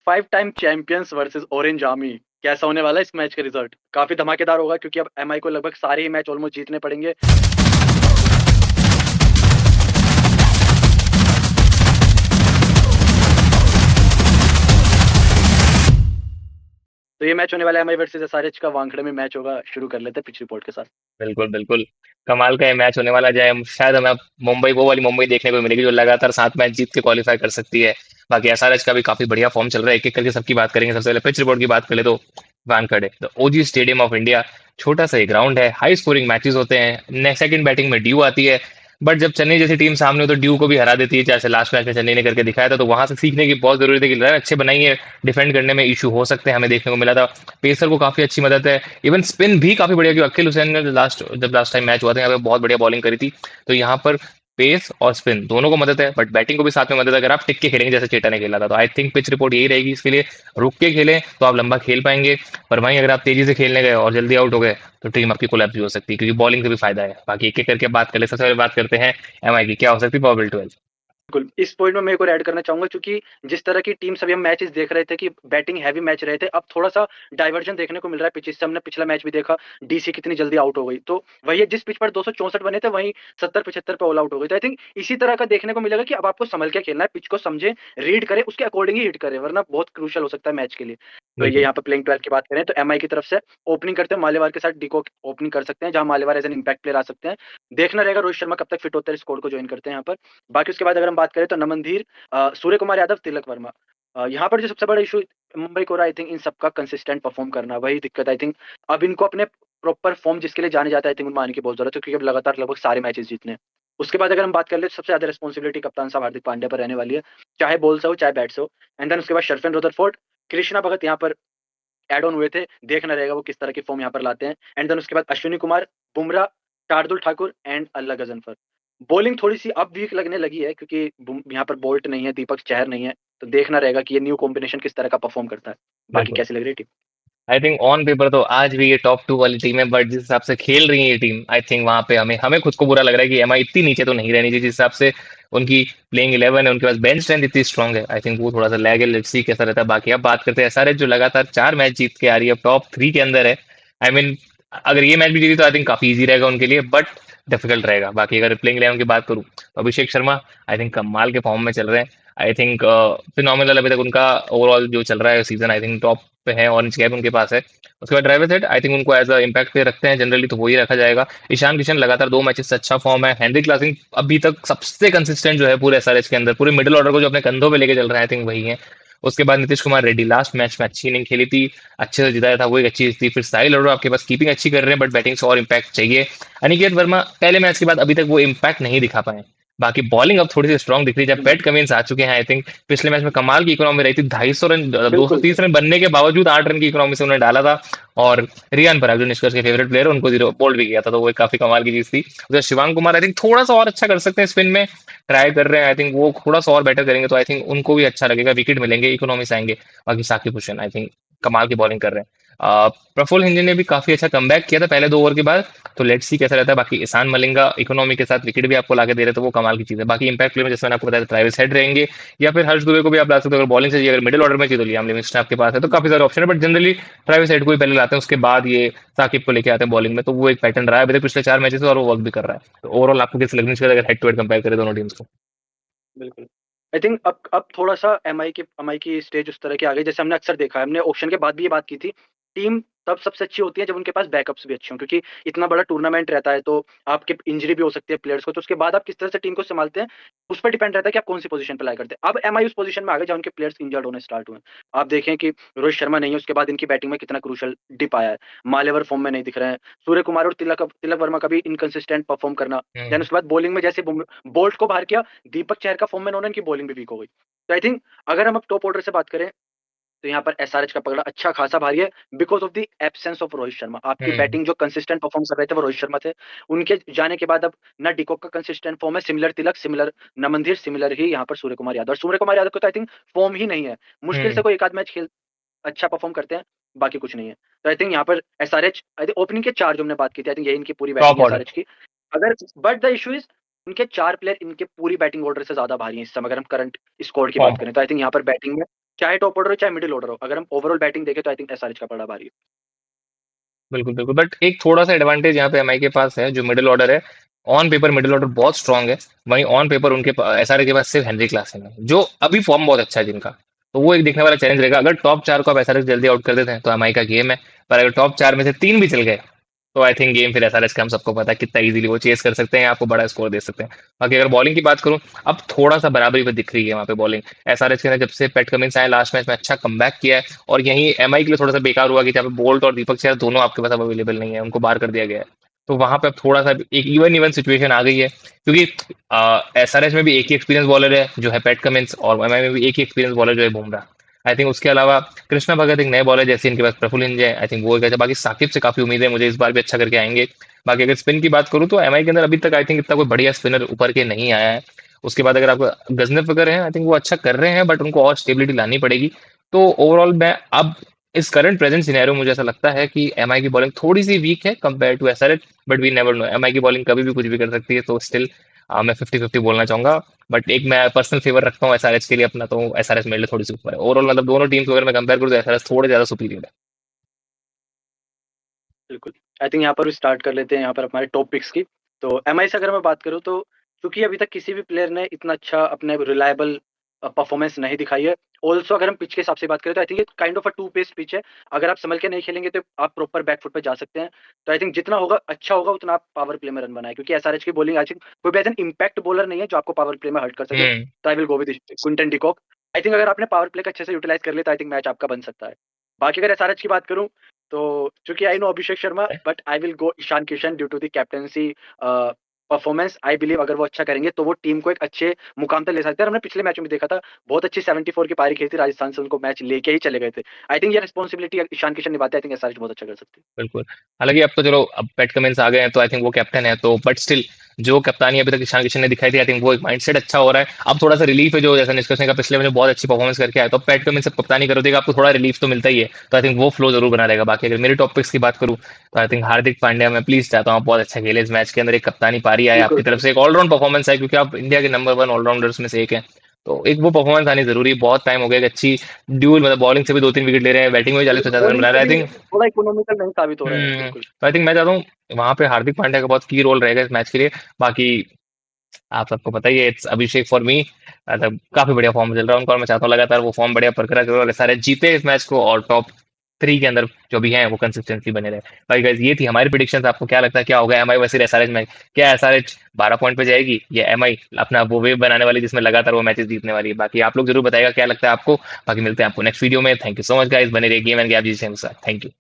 5 time champions versus orange army. कैसा होने वाला है इस मैच का रिजल्ट? काफी धमाकेदार होगा क्योंकि अब एमआई को लगभग सारे ही मैच ऑलमोस्ट जीतने पड़ेंगे। तो ये मैच होने वाला है एमआई वर्सेस एसआरएच का, वानखेड़े में मैच होगा। शुरू कर लेते हैं पिच रिपोर्ट के साथ। बिल्कुल बिल्कुल। कमाल का ये मैच होने वाला जाए, शायद हमें अब मुंबई, वो वाली मुंबई देखने को मिलेगी जो लगातार 7 मैच जीत के क्वालिफाई कर सकती है। बाकी एसआरएच का भी काफी बढ़िया फॉर्म चल रहा है, एक एक करके सबकी बात करेंगे। सबसे पहले पिच रिपोर्ट की बात करें तो Wankhede the OG stadium of India, छोटा सा ग्राउंड है, हाई स्कोरिंग मैचेस होते हैं। सेकंड बैटिंग में ड्यू आती है, बट जब चेन्नई जैसी टीम सामने हो तो ड्यू को भी हरा देती है, जैसे लास्ट मैच में चेन्नई ने करके दिखाया था। तो वहां से सीखने की बहुत जरूरत है कि रन अच्छे बनाइए, डिफेंड करने में इशू हो सकते हैं, हमें देखने को मिला था। पेसर को काफी अच्छी मदद है, इवन स्पिन भी काफी बढ़िया, क्योंकि अखिल हुसैन ने जब लास्ट टाइम मैच हुआ था यहाँ पे बहुत बढ़िया बॉलिंग करी थी। तो यहाँ पर पेस और स्पिन दोनों को मदद है, बट बैटिंग को भी साथ में मदद है अगर आप टिक के खेलेंगे जैसे चेटा ने खेला था। तो आई थिंक पिच रिपोर्ट यही रहेगी इसके लिए, रुक के खेलें तो आप लंबा खेल पाएंगे। पर वहीं अगर आप तेजी से खेलने गए और जल्दी आउट हो गए तो टीम आपकी कोलैप्स भी हो सकती है, क्योंकि बॉलिंग से भी फायदा है। बाकी एक एक करके बात कर ले। सबसे पहले बात करते हैं एमआई की, क्या हो सकती है प्रॉबेबल 12? बिल्कुल, इस पॉइंट में मैं एक और ऐड करना चाहूँगा क्योंकि जिस तरह की टीम सभी हम मैचेस देख रहे थे कि बैटिंग हेवी मैच रहे थे, अब थोड़ा-सा डाइवर्जन देखने को मिल रहा है पिचेस से। हमने पिछला मैच भी देखा, डीसी कितनी जल्दी आउट हो गई। तो वही है, जिस पिच पर 264 बने थे, वहीं 70-75 पे ऑल आउट हो गई। तो आई थिंक इसी तरह का देखने को मिलेगा कि अब आपको संभल के खेलना है, पिच को समझें, रीड करें, उसके अकॉर्डिंग ही हिट करें, वरना बहुत क्रूशियल हो सकता है मैच के लिए। तो ये बिल्कुल यहाँ पे प्लेइंग 12 की बात करें तो एमआई की तरफ से ओपनिंग करते हैं मालेवार के साथ, डिकॉक ओपनिंग कर सकते हैं, जहाँ Malewar as an impact player आ सकते हैं। देखना रहेगा रोहित शर्मा कब तक फिट होते हैं, स्क्वाड को जॉइन करते हैं यहाँ पर। बाकी उसके बाद अगर हम बात करें तो नमनधीर, सूर्य कुमार यादव, तिलक वर्मा। यहाँ पर जो सबसे बड़ा इशू मुंबई को रहा है, आई थिंक इन सबका कंसिस्टेंट परफॉर्म करना, वही दिक्कत आई थिंक। अब इनको अपने प्रॉपर फॉर्म जिसके लिए जाने जाते हैं, आई थिंक उनको आने की बहुत जरूरत है क्योंकि अब लगातार लगभग सारे मैचेस जीतने हैं। उसके बाद अगर हम बात कर ले तो सबसे ज्यादा रिस्पॉन्सिबिलिटी कप्तान साहब हार्दिक पांड्या पर रहने वाली है, चाहे बॉल से हो चाहे बैट से हो। एंड देन उसके बाद शर्फेन रदरफोर्ड, कृष्णा भगत यहाँ पर एड ऑन हुए थे, देखना रहेगा वो किस तरह की फॉर्म यहाँ पर लाते हैं। एंड देन उसके बाद अश्विनी कुमार, बुमराह, शार्दुल ठाकुर एंड अल्ला गजनफर। बॉलिंग थोड़ी-सी अब वीक लगने लगी है क्योंकि बुम यहाँ पर बोल्ट नहीं है, दीपक चहर नहीं है, तो देखना रहेगा कि ये न्यू कॉम्बिनेशन किस तरह का परफॉर्म करता है। बाकी बिल्कुल। कैसी लग रही है team? I think on paper तो आज भी ये टॉप 2 वाली टीम है, बट जिस हिसाब से खेल रही है ये टीम, आई थिंक वहां पे हमें हमें खुद को बुरा लग रहा है कि एमआई इतनी नीचे तो नहीं रहनी चाहिए। जिस हिसाब से उनकी प्लेइंग 11 है, उनके पास बेंच स्ट्रेंथ इतनी स्ट्रांग है, आई थिंक वो थोड़ा सा लैग है। लेट्स सी कैसा रहता है। बाकी अब बात करते हैं एसआरएच, जो लगातार 4 मैच जीत के आ रही है, टॉप 3 के अंदर है। आई मीन अगर ये मैच भी जीती तो आई थिंक काफी इजी रहेगा उनके लिए, बट डिफिकल्ट रहेगा। बाकी अगर प्लेइंग 11 की बात करूँ तो अभिषेक शर्मा आई थिंक कमाल के फॉर्म में चल रहे हैं। आई थिंक फिनोमिनल अभी तक उनका ओवरऑल जो चल रहा है सीजन, आई थिंक टॉप पे है, ऑरेंज कैप उनके पास है। उसके बाद ड्राइवर सेट आई थिंक उनको एज अ इम्पैक्ट पे रखते हैं जनरली, तो वही रखा जाएगा। ईशान किशन लगातार 2 मैचेस से अच्छा फॉर्म है। हेनरी क्लासिंग अभी तक सबसे कंसिस्टेंट जो है पूरे एसआरएच के अंदर, पूरे मिडिल ऑर्डर को जो अपने कंधों पे लेके चल रहे हैं, आई थिंक वही है। उसके बाद नीतीश कुमार रेड्डी, लास्ट मैच में अच्छी इनिंग खेली थी, अच्छे से जिताया था, वो एक अच्छी चीज थी। फिर साहिल अरोड़ा आपके पास कीपिंग अच्छी कर रहे हैं, बट बैटिंग से और इम्पैक्ट चाहिए। अनिकेत वर्मा पहले मैच के बाद अभी तक वो इम्पैक्ट नहीं दिखा पाए। बाकी बॉलिंग अब थोड़ी सी स्ट्रांग दिख रही है, जब हुँ, पैट कमिंस आ चुके हैं। आई थिंक पिछले मैच में कमाल की इकोनॉमी रही थी, 250 रन, दो सौ बिल्कुल। तीस रन बनने के बावजूद 8 रन की इकोनॉमी से उन्होंने डाला था। और रियान पराग जो निष्कर्ष के फेवरेट प्लेयर, उनको 0 बोल्ड भी किया था, तो वो एक काफी कमाल की चीज थी। उधर शिवांग कुमार आई थिंक थोड़ा सा और अच्छा कर सकते हैं स्पिन में, ट्राई कर रहे हैं। आई थिंक वो थोड़ा सा और बेटर करेंगे तो आई थिंक उनको भी अच्छा लगेगा, विकेट मिलेंगे, इकोनॉमी से आएंगे। बाकी साकिब हुसैन आई थिंक कमाल की बॉलिंग कर रहे हैं। प्रफुल्ल हिंजे ने भी काफी अच्छा कमबैक किया था पहले 2 ओवर के बाद, तो लेट्स सी कैसा रहता है। बाकी ईशान मलिंगा इकोनॉमी के साथ विकेट भी आपको लाके दे रहे, तो वो कमाल की चीज है। बाकी इंपैक्ट प्ले में जैसे मैंने आपको बताया ट्रेविस हेड रहेंगे, या फिर हर्ष दुबे को भी आप ला सकते हो। अगर बॉलिंग से चाहिए, अगर मिडिल ऑर्डर में चाहिए तो लियाम लिविंगस्टन आपके पास है, तो काफी सारे ऑप्शन है। बट जनरली ट्रेविस हेड को ही पहले लाते हैं, उसके बाद ये साकिब को लेके आते हैं बॉलिंग में। तो वो एक पैटर्न रहा है अभी तक पिछले 4 मैचेस, और वो वर्क भी कर रहा है। तो ओवरऑल आपको कैसे लगनी चाहिए अगर हेड टू हेड कंपेयर करें दोनों टीम्स को? बिल्कुल। आई थिंक अब थोड़ा-सा एमआई की स्टेज उस तरह की आ गई, जैसे हमने अक्सर देखा है, हमने ऑक्शन के बाद भी ये बात की थी, टीम तब सबसे अच्छी होती है जब उनके पास बैकअप्स भी अच्छे हों, क्योंकि इतना बड़ा टूर्नामेंट रहता है तो आपकी इंजरी भी हो सकती है प्लेयर्स को, तो उसके बाद आप किस तरह से टीम को सँभालते हैं, उस पर डिपेंड रहता है कि आप कौन-सी पोज़ीशन पे लाया करते हैं। अब एमआई उस पोज़ीशन में आ गए जहाँ उनके प्लेयर्स इंजर्ड होने स्टार्ट हुए हैं। आप देखें कि रोहित शर्मा नहीं है, उसके बाद इनकी बैटिंग में कितना क्रूशियल डिप आया है। मालेवर फॉर्म में नहीं दिख रहे हैं। सूर्य कुमार और तिलक वर्मा का भी इनकंसिस्टेंट परफॉर्म करना। देन हम्म। उसके बाद बॉलिंग में जैसे बोल्ट को बाहर किया, दीपक चहर का फॉर्म में उन्होंने, इनकी बॉलिंग भी वीक हो गई। तो आई थिंक अगर हम अब टॉप ऑर्डर से बात करें, तो यहाँ पर एसआरएच का पकड़ा अच्छा खासा भारी है because of the absence of Rohit Sharma. आपकी हम्म। बैटिंग जो कंसिस्टेंट परफॉर्म कर रहे थे वो रोहित शर्मा थे। उनके जाने के बाद अब ना डिकॉक का कंसिस्टेंट फॉर्म है, सिमिलर तिलक, सिमिलर नमनदीप, सिमिलर ही यहाँ पर सूर्य कुमार यादव, और सूर्य कुमार यादव को तो आई थिंक फॉर्म ही नहीं है। मुश्किल से हम्म। कोई एक आध मैच खेल अच्छा परफॉर्म करते हैं, बाकी कुछ नहीं है। तो आई थिंक यहाँ पर एसआरएच, आई थिंक ओपनिंग के 4 जो हमने बात की थी, आई थिंक यही इनकी पूरी बैटिंग टॉप है ऑर्डर। एसआरएच की। अगर बट द इश्यू इज़ उनके 4 प्लेयर इनके पूरी बैटिंग ऑर्डर से ज़्यादा भारी हैं इस समय, अगर हम करंट स्क्वाड की फॉर्म बात पर। करें। तो आई थिंक यहाँ पर बैटिंग में चाहे टॉप ऑर्डर हो चाहे मिडिल ऑर्डर हो, अगर हम ओवरऑल बैटिंग देखें तो आई थिंक एसआरएच का बड़ा भारी है। बिल्कुल बिल्कुल, बट एक थोड़ा सा एडवांटेज यहाँ पे एमआई के पास है, जो मिडिल ऑर्डर है, ऑन पेपर मिडिल ऑर्डर बहुत स्ट्रांग है। वहीं ऑन पेपर उनके एसआरए के पास सिर्फ हेनरी क्लासन है, जो अभी फॉर्म बहुत अच्छा है जिनका। तो वो एक देखने वाला चैलेंज रहेगा। अगर टॉप 4 को आप एसआरए जल्दी आउट कर देते हैं तो एमआई का गेम है। पर अगर टॉप 4 में से 3 भी चल गए तो आई थिंक गेम फिर एसआरएच का हम सबको पता है कितना इजीली वो चेस कर सकते हैं, आपको बड़ा स्कोर दे सकते हैं। बाकी अगर बॉलिंग की बात करूं, अब थोड़ा सा बराबरी पे दिख रही है वहां पे बॉलिंग। एसआरएच के ने जब से पैट कमिंस आए लास्ट मैच में अच्छा कमबैक किया है, और यही एमआई के लिए थोड़ा सा बेकार हुआ कि जहाँ पे बोल्ट और दीपक चहर दोनों आपके पास अब अवेलेबल नहीं है, उनको बाहर कर दिया गया है। तो वहां पे अब थोड़ा सा एक इवन इवन सिचुएशन आ गई है, क्योंकि एसआरएच में भी एक ही एक्सपीरियंस बॉलर है जो है पैट कमिंस, और एमआई में भी एक ही एक्सपीरियंस बॉलर जो है बुमराह। आई थिंक उसके अलावा कृष्णा भगत एक नए बॉलर जैसे इनके पास प्रफुल्ल इंज है, आई थिंक वो एक अच्छा। बाकी साकिब से काफी उम्मीद है मुझे, इस बार भी अच्छा करके आएंगे। बाकी अगर स्पिन की बात करूं तो एमआई के अंदर अभी तक आई थिंक इतना कोई बढ़िया स्पिनर उभर के नहीं आया है। उसके बाद अगर आपको गजनफ वगैरह है, आई थिंक वो अच्छा कर रहे हैं, बट उनको और स्टेबिलिटी लानी पड़ेगी। तो ओवरऑल मैं अब इस करंट प्रेजेंट सिनेरियो मुझे ऐसा लगता है कि एमआई की बॉलिंग थोड़ी सी वीक है compare to SRH, but we never know, MI की बॉलिंग कभी भी कुछ भी कर सकती है। तो स्टिल मैं 50-50 बोलना चाहूंगा। बट एक मैं पर्सनल फेवर रखता हूँ एसआरएच के लिए अपना, तो एसआरएच मेरे लिए थोड़ी सी ऊपर है ओवरऑल। मतलब दोनों टीम्स को अगर मैं कंपेयर करूँ तो एसआरएच थोड़े ज्यादा सुपीरियर है। बिल्कुल। आई थिंक यहाँ पर भी स्टार्ट कर लेते हैं यहाँ पर हमारे टॉप पिक्स की। तो एमआई से अगर मैं बात करूँ तो क्योंकि अभी तक किसी भी प्लेयर ने इतना अच्छा अपने रिलायबल परफॉर्मेंस नहीं दिखाई है। ऑल्सो अगर हम पिच के हिसाब से बात करें तो आई थिंक ये kind of a two pace pitch है। अगर आप संभल के नहीं खेलेंगे तो आप प्रॉपर बैकफुट पे जा सकते हैं। तो आई थिंक जितना होगा अच्छा होगा उतना आप पावर प्ले में रन बनाए, क्योंकि एसआरएच की बॉलिंग आई थिंक कोई भी ऐसा इम्पैक्ट बॉलर नहीं है जो आपको पावर प्ले में हर्ट कर सके। हम्म। तो आई will go with Quinton de Kock. I think अगर आपने पावर प्ले का अच्छे से यूटिलाइज कर लिया तो आई थिंक मैच आपका बन सकता है। बाकी अगर एसआरएच की बात करूं तो चूंकि I know Abhishek Sharma, but I will go Ishan Kishan due to the captaincy performance. I believe अगर वो अच्छा करेंगे तो वो टीम को एक अच्छे मुकाम तक ले सकते हैं। और हमने पिछले मैच में भी देखा था, बहुत अच्छी 74 की पारी खेली थी राजस्थान से, उनको मैच लेके ही चले गए थे। आई थिंक ये रिस्पॉन्सिबिलिटी ईशान किशन निभाते हैं। आई थिंक एसआरएच बहुत अच्छा कर सकती है। बिल्कुल। हालांकि अब तो चलो अब पैट कमिंस आ गए हैं तो आई थिंक वो कैप्टन है, तो बट स्टिल जो कप्तानी अभी तक ईशान किशन ने दिखाई थी, आई थिंक वो एक माइंडसेट अच्छा हो रहा है। अब थोड़ा सा रिलीफ है, जो जैसा निष्कर्ष ने कहा पिछले में बहुत अच्छी परफॉर्मेंस करके आया, तो पैट कमिंस सब कप्तानी करो देगा आपको थोड़ा रिलीफ तो मिलता ही है। तो आई थिंक वो फ्लो जरूर बना रहेगा। बाकी अगर मेरे टॉपिक्स की बात करूँ तो आई थिंक हार्दिक पांड्या, मैं प्लीज चाहता हूँ बहुत अच्छा खेले इस मैच के अंदर। एक कप्तानी पारी आए बिल्कुल आपकी तरफ से, एक ऑलराउंड परफॉर्मेंस है, क्योंकि आप इंडिया के नंबर 1 ऑलराउंडर्स में से एक है। तो एक वो परफॉर्मेंस आनी जरूरी है। बहुत टाइम हो गया, एक अच्छी ड्यूल, मतलब बॉलिंग से भी 2-3 विकेट ले रहे हैं, बैटिंग में 40-50 रन बॉलिंग बना से रहे हैं भी आई थिंक। थोड़ा इकोनॉमिकल नहीं साबित हो रहे हैं, बिल्कुल। तो आई थिंक मैं चाहता हूँ वहां पे हार्दिक पांड्या का बहुत की रोल रहेगा इस मैच के लिए। बाकी आप सबको पता ही है, इट्स अभिषेक फॉर मी। मतलब काफी बढ़िया फॉर्म चल रहा है उनका, और मैं चाहता हूँ लगातार वो फॉर्म बढ़िया बरकरार करो और सारे जीते इस मैच को, और टॉप 3 के अंदर जो भी हैं वो कंसिस्टेंसी बने रहे। भाई गाइस ये थी हमारी प्रिडिक्शंस। आपको क्या लगता है क्या होगा एमआई वर्सेस एसआरएच में? क्या एसआरएच 12 पॉइंट पे जाएगी, या एमआई अपना वो वेव बनाने वाली जिसमें लगातार वो मैचेस जीतने वाली है? बाकी आप लोग जरूर बताएगा क्या लगता है आपको। बाकी मिलते हैं आपको नेक्स्ट वीडियो में। Thank you so much guys, बने रहिए गेम एंड गैप जी के साथ। Thank you.